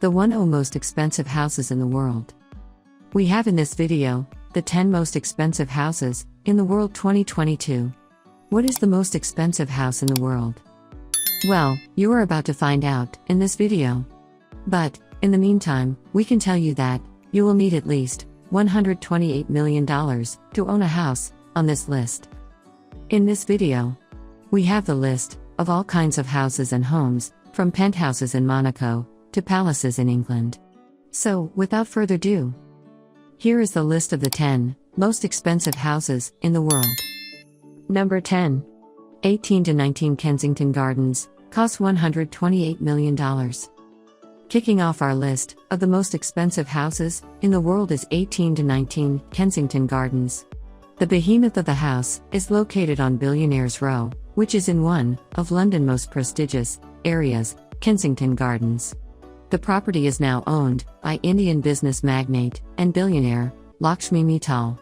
the 10 most expensive houses in the world. We have in this video, the 10 most expensive houses in the world 2022. What is the most expensive house in the world? Well, you are about to find out in this video. But, in the meantime, we can tell you that you will need at least $128 million to own a house on this list. In this video, we have the list of all kinds of houses and homes, from penthouses in Monaco to palaces in England. So, without further ado, here is the list of the 10 most expensive houses in the world. Number 10. 18 to 19 Kensington Gardens, costs $128 million. Kicking off our list of the most expensive houses in the world is 18 to 19 Kensington Gardens. The behemoth of the house is located on Billionaires Row, which is in one of London's most prestigious areas, Kensington Gardens. The property is now owned by Indian business magnate and billionaire Lakshmi Mittal.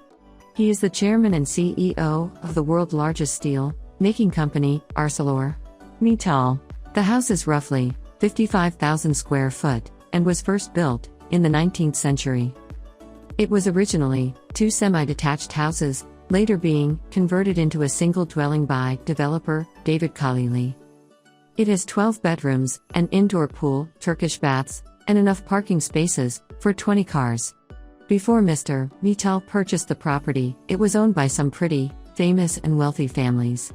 He is the chairman and CEO of the world's largest steel-making company, ArcelorMittal. The house is roughly 55,000 square foot and was first built in the 19th century. It was originally 2 semi-detached houses, later being converted into a single dwelling by developer David Khalili. It has 12 bedrooms, an indoor pool, Turkish baths, and enough parking spaces for 20 cars. Before Mr. Mittal purchased the property, it was owned by some pretty famous and wealthy families.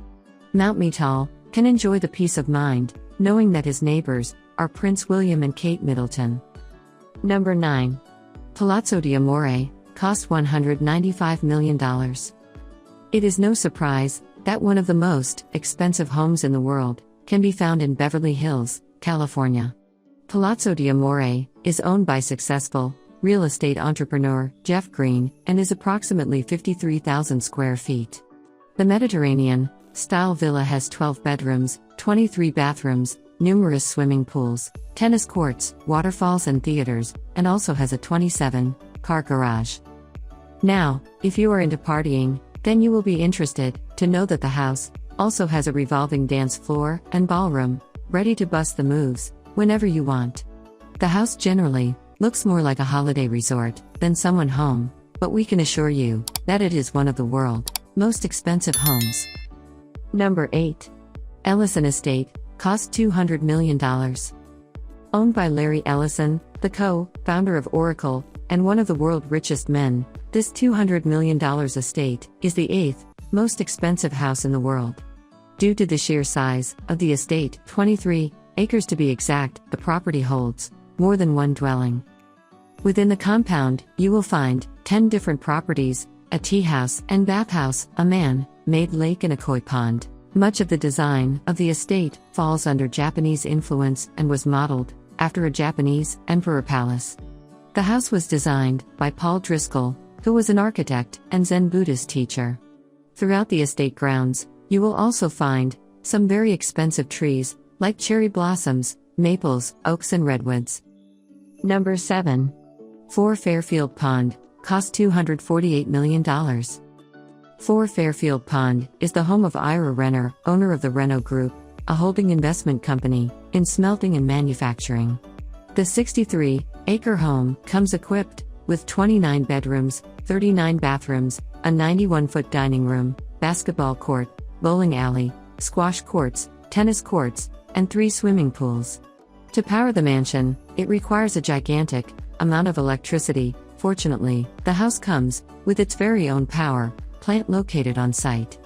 Mount Mittal can enjoy the peace of mind knowing that his neighbors are Prince William and Kate Middleton. Number 9. Palazzo Di Amore, cost $195 million. It is no surprise that one of the most expensive homes in the world can be found in Beverly Hills, California. Palazzo Di Amore is owned by successful real estate entrepreneur Jeff Green and is approximately 53,000 square feet. The Mediterranean-style villa has 12 bedrooms, 23 bathrooms, numerous swimming pools, tennis courts, waterfalls and theaters, and also has a 27-car garage. Now, if you are into partying, then you will be interested to know that the house also has a revolving dance floor and ballroom, ready to bust the moves whenever you want. The house generally looks more like a holiday resort than someone home, but we can assure you that it is one of the world's most expensive homes. Number 8. Ellison Estate, cost $200 million. Owned by Larry Ellison, the co-founder of Oracle, and one of the world's richest men, this $200 million estate is the 8th most expensive house in the world. Due to the sheer size of the estate, 23 acres to be exact, the property holds more than one dwelling. Within the compound, you will find 10 different properties, a tea house and bathhouse, a man-made lake and a koi pond. Much of the design of the estate falls under Japanese influence and was modeled after a Japanese emperor palace. The house was designed by Paul Driscoll, who was an architect and Zen Buddhist teacher. Throughout the estate grounds, you will also find some very expensive trees, like cherry blossoms, maples, oaks and redwoods. Number 7. 4 Fairfield Pond, cost $248 million. 4 Fairfield Pond is the home of Ira Renner, owner of the Renault Group, a holding investment company in smelting and manufacturing. The 63-acre home comes equipped with 29 bedrooms, 39 bathrooms, a 91-foot dining room, basketball court, bowling alley, squash courts, tennis courts, and 3 swimming pools. To power the mansion, it requires a gigantic amount of electricity. Fortunately, the house comes with its very own power plant located on site.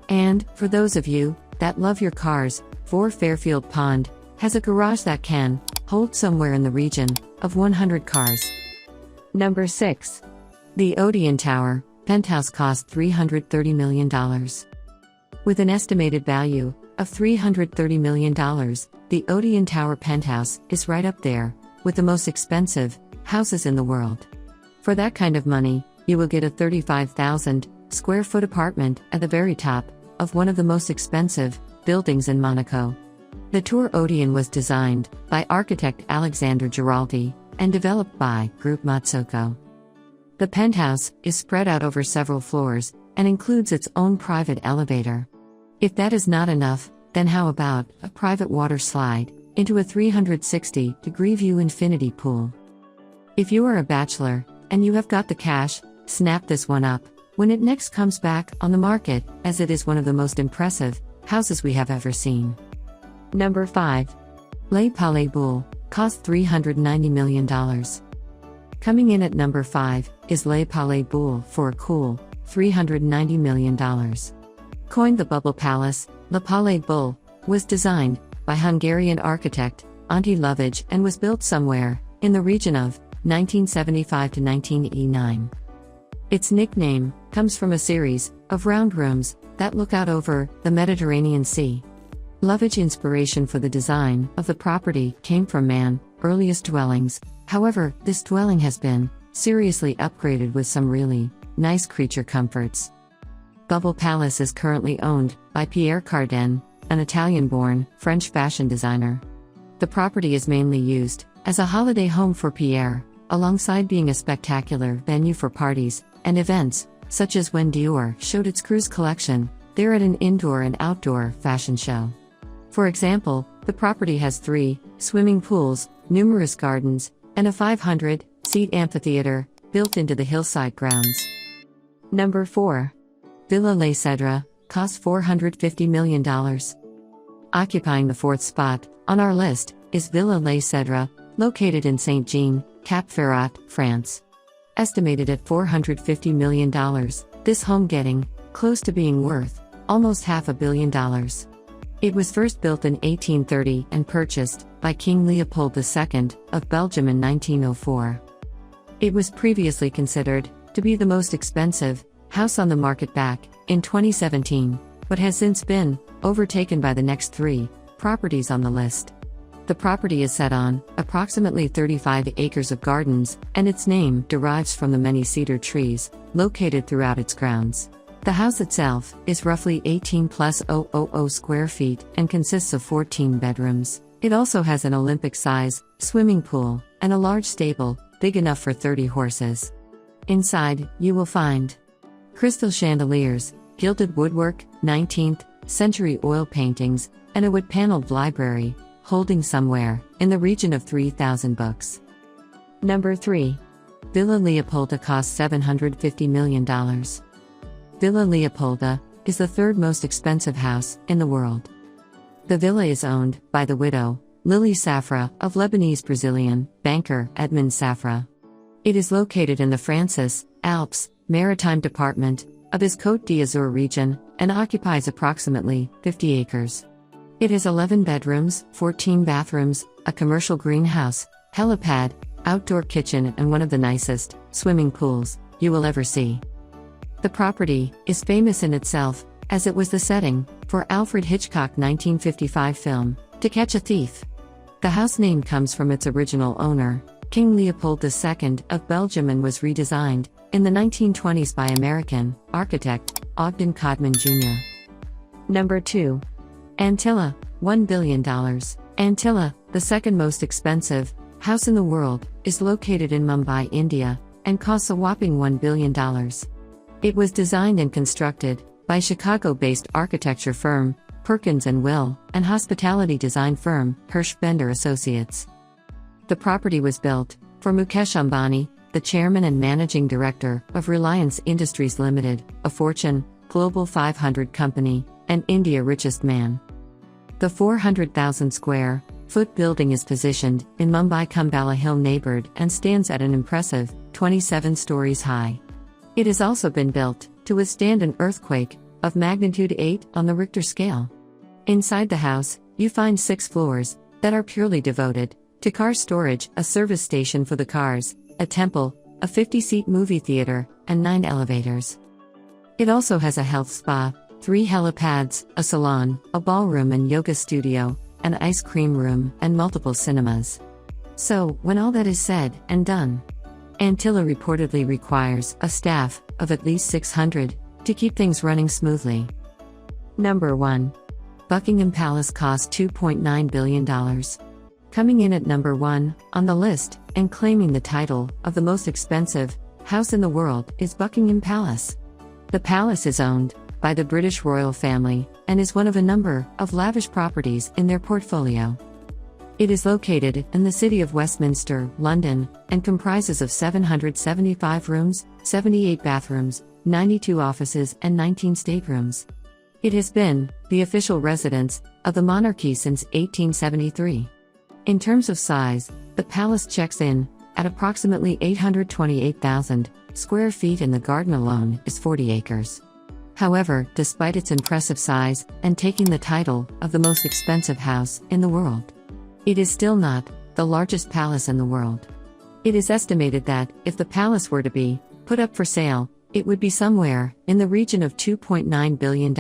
And, for those of you that love your cars, 4 Fairfield Pond has a garage that can hold somewhere in the region of 100 cars. Number 6. The Odeon Tower, penthouse cost $330 million. With an estimated value of $330 million, the Odeon Tower penthouse is right up there with the most expensive houses in the world. For that kind of money, you will get a 35,000 square foot apartment at the very top of one of the most expensive buildings in Monaco. The Tour Odeon was designed by architect Alexander Giraldi and developed by Group Matsoko. The penthouse is spread out over several floors and includes its own private elevator. If that is not enough, then how about a private water slide into a 360-degree view infinity pool. If you are a bachelor, and you have got the cash, snap this one up when it next comes back on the market, as it is one of the most impressive houses we have ever seen. Number 5. Le Palais Boulle, cost $390 million. Coming in at number 5 is Le Palais Boulle for a cool $390 million. Coined the Bubble Palace, Le Palais Boulle was designed by Hungarian architect Antilla and was built somewhere in the region of 1975 to 1989. Its nickname comes from a series of round rooms that look out over the Mediterranean Sea. Love's inspiration for the design of the property came from man's earliest dwellings. However, this dwelling has been seriously upgraded with some really nice creature comforts. Bubble Palace is currently owned by Pierre Cardin, an Italian-born French fashion designer. The property is mainly used as a holiday home for Pierre, alongside being a spectacular venue for parties and events, such as when Dior showed its cruise collection there at an indoor and outdoor fashion show. For example, the property has 3 swimming pools, numerous gardens, and a 500-seat amphitheater built into the hillside grounds. Number 4. Villa Lesedra, cost $450 million. Occupying the 4th spot on our list is Villa Lesedra, located in Saint-Jean, Cap Ferrat, France. Estimated at $450 million, this home getting close to being worth almost $500 million. It was first built in 1830 and purchased by King Leopold II of Belgium in 1904. It was previously considered to be the most expensive house on the market back in 2017, but has since been overtaken by the next 3 properties on the list. The property is set on approximately 35 acres of gardens, and its name derives from the many cedar trees located throughout its grounds. The house itself is roughly 18,000 square feet and consists of 14 bedrooms. It also has an Olympic-size swimming pool and a large stable, big enough for 30 horses. Inside, you will find crystal chandeliers, gilded woodwork, 19th century oil paintings, and a wood-paneled library, holding somewhere in the region of 3,000 books. Number 3. Villa Leopolda cost $750 million. Villa Leopolda is the 3rd most expensive house in the world. The villa is owned by the widow, Lily Safra, of Lebanese-Brazilian banker Edmond Safra. It is located in the Francis Alps Maritime Department of his Côte d'Azur region and occupies approximately 50 acres. It has 11 bedrooms, 14 bathrooms, a commercial greenhouse, helipad, outdoor kitchen, and one of the nicest swimming pools you will ever see. The property is famous in itself, as it was the setting for Alfred Hitchcock's 1955 film, To Catch a Thief. The house name comes from its original owner, King Leopold II of Belgium, and was redesigned in the 1920s by American architect Ogden Codman Jr. Number 2. Antilla, $1 billion. Antilla, the 2nd most expensive house in the world, is located in Mumbai, India, and costs a whopping $1 billion. It was designed and constructed by Chicago-based architecture firm Perkins & Will and hospitality design firm Hirsch Bender Associates. The property was built for Mukesh Ambani, the chairman and managing director of Reliance Industries Limited, a Fortune Global 500 company, and India's richest man. The 400,000 square foot building is positioned in Mumbai Kumbala Hill neighborhood and stands at an impressive 27 stories high. It has also been built to withstand an earthquake of magnitude 8 on the Richter scale. Inside the house, you find 6 floors that are purely devoted to car storage, a service station for the cars, a temple, a 50-seat movie theater, and 9 elevators. It also has a health spa, 3 helipads, a salon, a ballroom and yoga studio, an ice cream room, and multiple cinemas. So, when all that is said and done, Antilla reportedly requires a staff of at least 600 to keep things running smoothly. Number 1. Buckingham Palace cost $2.9 billion. Coming in at number 1 on the list and claiming the title of the most expensive house in the world is Buckingham Palace. The palace is owned by the British royal family and is one of a number of lavish properties in their portfolio. It is located in the city of Westminster, London, and comprises of 775 rooms, 78 bathrooms, 92 offices and 19 staterooms. It has been the official residence of the monarchy since 1873. In terms of size, the palace checks in at approximately 828,000 square feet, and the garden alone is 40 acres. However, despite its impressive size and taking the title of the most expensive house in the world, it is still not the largest palace in the world. It is estimated that, if the palace were to be put up for sale, it would be somewhere in the region of $2.9 billion,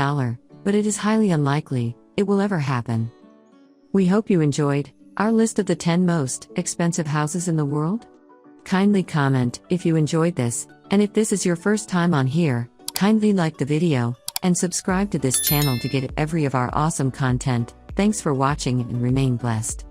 but it is highly unlikely it will ever happen. We hope you enjoyed our list of the 10 most expensive houses in the world. Kindly comment if you enjoyed this, and if this is your first time on here, kindly like the video and subscribe to this channel to get every of our awesome content. Thanks for watching and remain blessed.